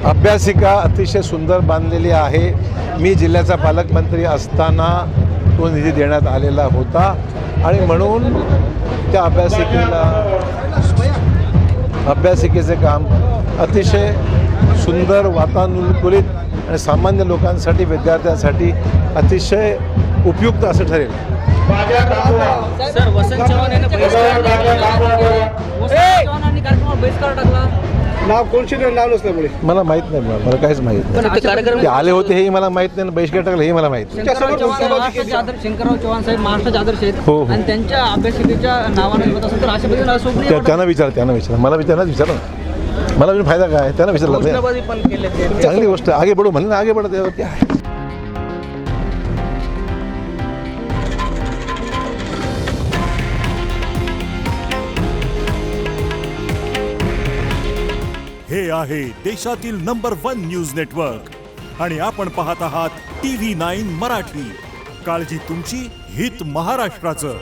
अभ्यासिका अतिशय सुंदर बांधलेली आहे. मी जिल्ह्याचा पालकमंत्री असताना तो निधी देण्यात आलेला होता आणि म्हणून त्या अभ्यासिकेचे काम अतिशय सुंदर, वातानुकूलित आणि सामान्य लोकांसाठी, विद्यार्थ्यांसाठी अतिशय उपयुक्त असं ठरेल. सर, वसंत चव्हाण यांनी बहिष्कार टाकला. नाव कोणशी नाव नसल्यामुळे मला माहीत नाही, मला काहीच माहीत नाही. ते आले होते हेही मला माहीत नाही, बहिष्कार टाकला हेही मला माहीत नाही. शंकरराव चव्हाण साहेब महाराष्ट्राचे आदर्श आहेत. हो. आणि त्यांच्या अभ्यासिकेच्या नावाने होत असेल तर अशा पद्धतीने त्यांना विचारा मला विचारा मला म्हणजे फायदा काय, त्यांना विचारलं नाही. पण केले ते. चांगली गोष्ट, आगे बढो म्हणलं ना, आगे बढत क्या आहे. हे आहे देशातील नंबर 1 न्यूज नेटवर्क आणि आपण पाहत आहात TV9 मराठी. काळजी तुमची, हित महाराष्ट्राचं.